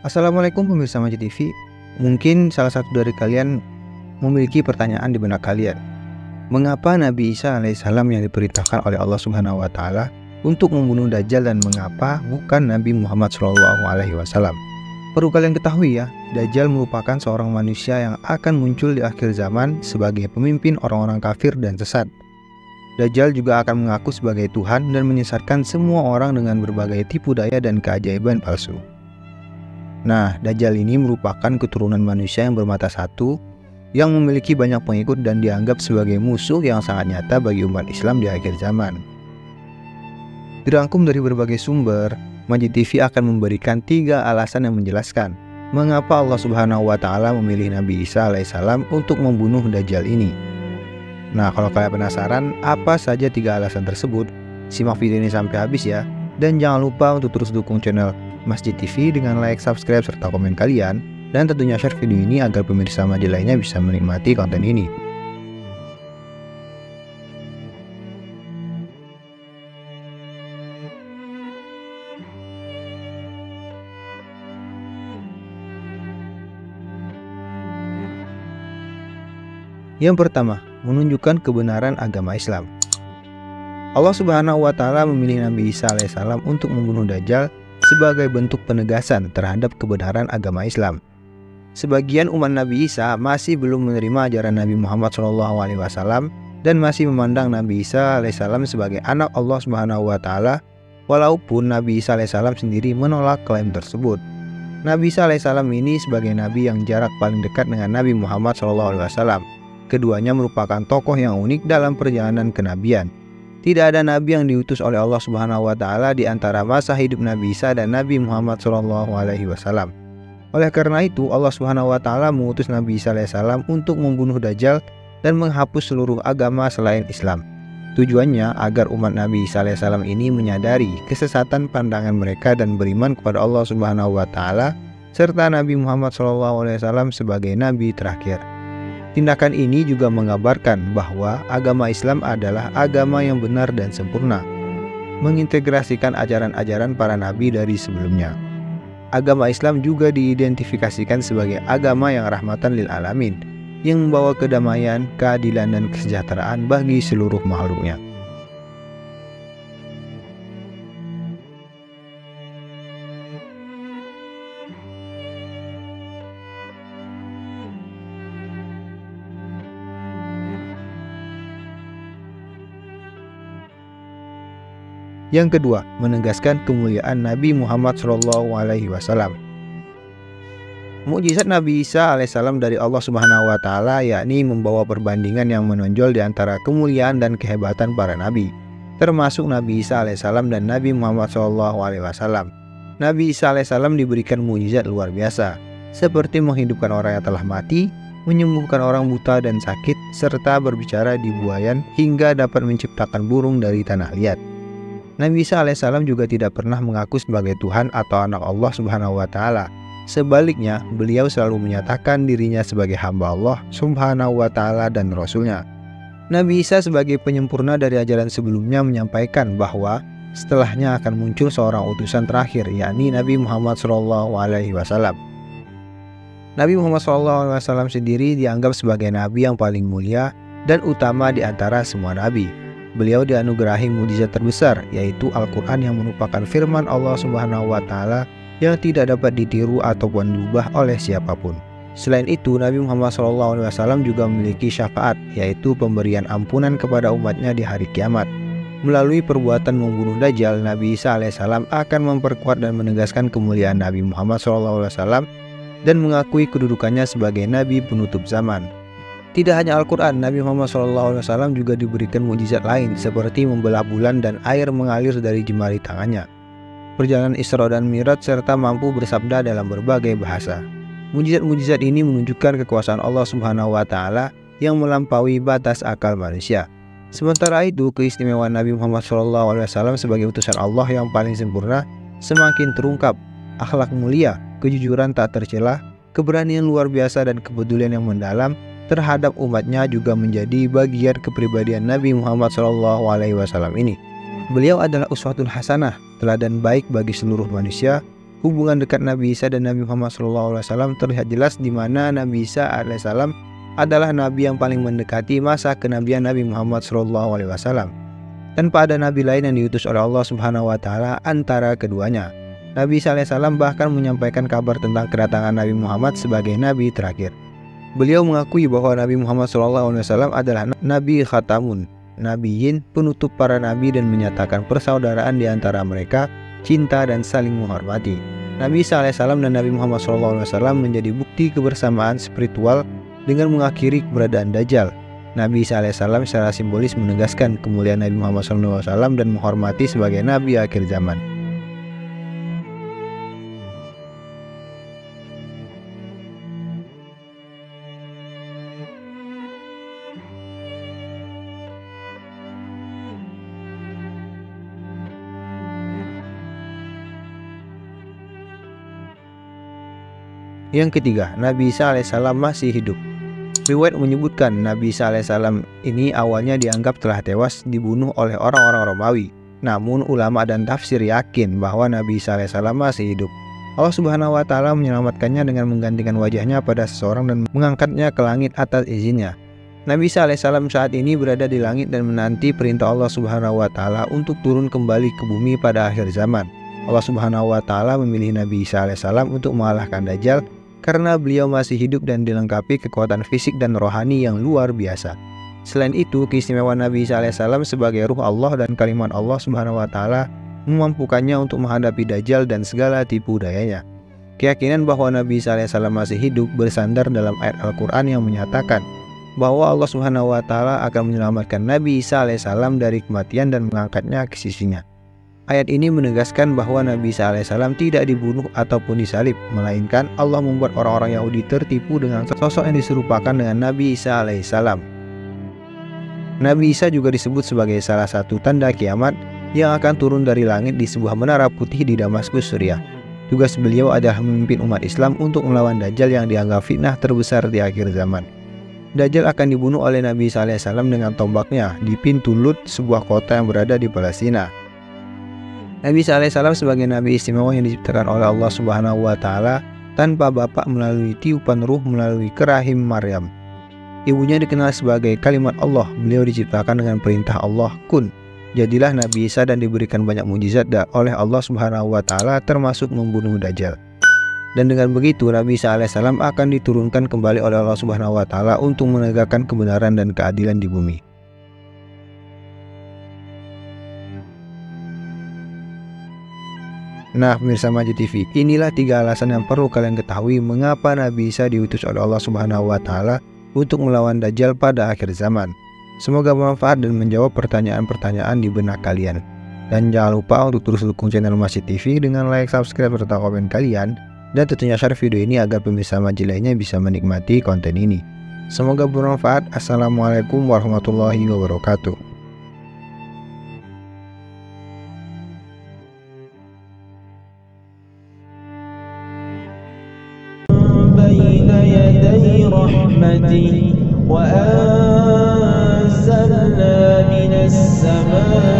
Assalamualaikum pemirsa Majid TV. Mungkin salah satu dari kalian memiliki pertanyaan di benak kalian. Mengapa Nabi Isa alaihissalam yang diperintahkan oleh Allah Subhanahu wa taala untuk membunuh Dajjal dan mengapa bukan Nabi Muhammad SAW? Perlu kalian ketahui ya, Dajjal merupakan seorang manusia yang akan muncul di akhir zaman sebagai pemimpin orang-orang kafir dan sesat. Dajjal juga akan mengaku sebagai Tuhan dan menyesatkan semua orang dengan berbagai tipu daya dan keajaiban palsu. Nah, Dajjal ini merupakan keturunan manusia yang bermata satu, yang memiliki banyak pengikut dan dianggap sebagai musuh yang sangat nyata bagi umat Islam di akhir zaman. Dirangkum dari berbagai sumber, Majid TV akan memberikan 3 alasan yang menjelaskan mengapa Allah Subhanahu wa taala memilih Nabi Isa alaihissalam untuk membunuh Dajjal ini. Nah, kalau kalian penasaran apa saja 3 alasan tersebut, simak video ini sampai habis ya. Dan jangan lupa untuk terus dukung channel Majid TV dengan like, subscribe, serta komen kalian. Dan tentunya share video ini agar pemirsa Majid lainnya bisa menikmati konten ini. Yang pertama, menunjukkan kebenaran agama Islam. Allah Subhanahu wa taala memilih Nabi Isa alaihissalam untuk membunuh Dajjal sebagai bentuk penegasan terhadap kebenaran agama Islam. Sebagian umat Nabi Isa masih belum menerima ajaran Nabi Muhammad SAW dan masih memandang Nabi Isa alaihissalam sebagai anak Allah Subhanahu wa taala, walaupun Nabi Isa alaihissalam sendiri menolak klaim tersebut. Nabi Isa alaihissalam ini sebagai nabi yang jarak paling dekat dengan Nabi Muhammad SAW. Keduanya merupakan tokoh yang unik dalam perjalanan kenabian. Tidak ada nabi yang diutus oleh Allah Subhanahu wa taala di antara masa hidup Nabi Isa dan Nabi Muhammad SAW. Oleh karena itu, Allah Subhanahu wa taala mengutus Nabi Isa alaihissalam untuk membunuh Dajjal dan menghapus seluruh agama selain Islam. Tujuannya agar umat Nabi Isa alaihissalam ini menyadari kesesatan pandangan mereka dan beriman kepada Allah Subhanahu wa taala serta Nabi Muhammad SAW sebagai nabi terakhir. Tindakan ini juga mengabarkan bahwa agama Islam adalah agama yang benar dan sempurna, mengintegrasikan ajaran-ajaran para nabi dari sebelumnya. Agama Islam juga diidentifikasikan sebagai agama yang rahmatan lil alamin, yang membawa kedamaian, keadilan, dan kesejahteraan bagi seluruh makhluknya. Yang kedua, menegaskan kemuliaan Nabi Muhammad SAW. Mukjizat Nabi Isa alaihissalam dari Allah Subhanahu wa taala yakni membawa perbandingan yang menonjol di antara kemuliaan dan kehebatan para nabi, termasuk Nabi Isa alaihissalam dan Nabi Muhammad SAW. Nabi Isa alaihissalam diberikan mukjizat luar biasa, seperti menghidupkan orang yang telah mati, menyembuhkan orang buta dan sakit, serta berbicara di buayan hingga dapat menciptakan burung dari tanah liat. Nabi Isa alaihissalam juga tidak pernah mengaku sebagai Tuhan atau anak Allah Subhanahu wa taala. Sebaliknya, beliau selalu menyatakan dirinya sebagai hamba Allah Subhanahu wa taala dan Rasulnya. Nabi Isa sebagai penyempurna dari ajaran sebelumnya menyampaikan bahwa setelahnya akan muncul seorang utusan terakhir, yakni Nabi Muhammad SAW. Nabi Muhammad SAW sendiri dianggap sebagai nabi yang paling mulia dan utama di antara semua nabi. Beliau dianugerahi mukjizat terbesar, yaitu Al-Quran yang merupakan firman Allah Subhanahu wa taala yang tidak dapat ditiru ataupun diubah oleh siapapun. Selain itu, Nabi Muhammad SAW juga memiliki syafaat, yaitu pemberian ampunan kepada umatnya di hari kiamat. Melalui perbuatan membunuh Dajjal, Nabi Isa alaihissalam akan memperkuat dan menegaskan kemuliaan Nabi Muhammad SAW dan mengakui kedudukannya sebagai Nabi penutup zaman. Tidak hanya Al-Quran, Nabi Muhammad SAW juga diberikan mukjizat lain seperti membelah bulan dan air mengalir dari jemari tangannya, perjalanan Isra dan Mi'raj, serta mampu bersabda dalam berbagai bahasa. Mukjizat-mukjizat ini menunjukkan kekuasaan Allah Subhanahu wa taala yang melampaui batas akal manusia. Sementara itu, keistimewaan Nabi Muhammad SAW sebagai utusan Allah yang paling sempurna semakin terungkap. Akhlak mulia, kejujuran tak tercelah, keberanian luar biasa, dan kepedulian yang mendalam terhadap umatnya juga menjadi bagian kepribadian Nabi Muhammad SAW ini. Beliau adalah uswatun hasanah, teladan baik bagi seluruh manusia, Hubungan dekat Nabi Isa dan Nabi Muhammad SAW terlihat jelas di mana Nabi Isa alaihissalam adalah nabi yang paling mendekati masa kenabian Nabi Muhammad SAW. Tanpa ada nabi lain yang diutus oleh Allah Subhanahu wa taala antara keduanya. Nabi Isa alaihissalam bahkan menyampaikan kabar tentang kedatangan Nabi Muhammad sebagai nabi terakhir. Beliau mengakui bahwa Nabi Muhammad SAW adalah Nabi Khatamun Nabiyyin, penutup para nabi, dan menyatakan persaudaraan di antara mereka, cinta dan saling menghormati. Nabi Isa alaihissalam dan Nabi Muhammad SAW menjadi bukti kebersamaan spiritual dengan mengakhiri keberadaan Dajjal. Nabi Isa alaihissalam secara simbolis menegaskan kemuliaan Nabi Muhammad SAW dan menghormati sebagai nabi akhir zaman. Yang ketiga, Nabi Isa alaihissalam masih hidup. Riwayat menyebutkan Nabi Isa alaihissalam ini awalnya dianggap telah tewas dibunuh oleh orang-orang Romawi. Namun ulama dan tafsir yakin bahwa Nabi Isa alaihissalam masih hidup. Allah Subhanahu wa taala menyelamatkannya dengan menggantikan wajahnya pada seseorang dan mengangkatnya ke langit atas izinnya. Nabi Isa alaihissalam saat ini berada di langit dan menanti perintah Allah Subhanahu wa taala untuk turun kembali ke bumi pada akhir zaman. Allah Subhanahu wa taala memilih Nabi Isa alaihissalam untuk mengalahkan Dajjal karena beliau masih hidup dan dilengkapi kekuatan fisik dan rohani yang luar biasa. Selain itu, keistimewaan Nabi Isa alaihissalam sebagai ruh Allah dan kalimat Allah Subhanahu wa taala memampukannya untuk menghadapi Dajjal dan segala tipu dayanya. Keyakinan bahwa Nabi Isa alaihissalam masih hidup bersandar dalam ayat Al-Quran yang menyatakan bahwa Allah Subhanahu wa taala akan menyelamatkan Nabi Isa alaihissalam dari kematian dan mengangkatnya ke sisinya. Ayat ini menegaskan bahwa Nabi Isa alaihissalam tidak dibunuh ataupun disalib, melainkan Allah membuat orang-orang Yahudi tertipu dengan sosok yang diserupakan dengan Nabi Isa alaihissalam. Nabi Isa juga disebut sebagai salah satu tanda kiamat yang akan turun dari langit di sebuah menara putih di Damaskus, Suriah. Tugas beliau adalah memimpin umat Islam untuk melawan Dajjal yang dianggap fitnah terbesar di akhir zaman. Dajjal akan dibunuh oleh Nabi Isa alaihissalam dengan tombaknya di pintu Lut, sebuah kota yang berada di Palestina. Nabi Isa alaihissalam sebagai nabi istimewa yang diciptakan oleh Allah Subhanahu wa taala tanpa bapak melalui tiupan ruh melalui kerahim Maryam. Ibunya dikenal sebagai kalimat Allah. Beliau diciptakan dengan perintah Allah, kun. Jadilah Nabi Isa dan diberikan banyak mukjizat oleh Allah Subhanahu wa taala termasuk membunuh Dajjal. Dan dengan begitu Nabi Isa alaihissalam akan diturunkan kembali oleh Allah Subhanahu wa taala untuk menegakkan kebenaran dan keadilan di bumi. Nah, pemirsa Majid TV, inilah 3 alasan yang perlu kalian ketahui mengapa Nabi Isa diutus oleh Allah Subhanahu wa taala untuk melawan Dajjal pada akhir zaman. Semoga bermanfaat dan menjawab pertanyaan-pertanyaan di benak kalian. Dan jangan lupa untuk terus dukung channel Majid TV dengan like, subscribe, serta komen kalian. Dan tentunya share video ini agar pemirsa Majid lainnya bisa menikmati konten ini. Semoga bermanfaat. Assalamualaikum warahmatullahi wabarakatuh. بين يدي رحمته وأنزلنا من السماء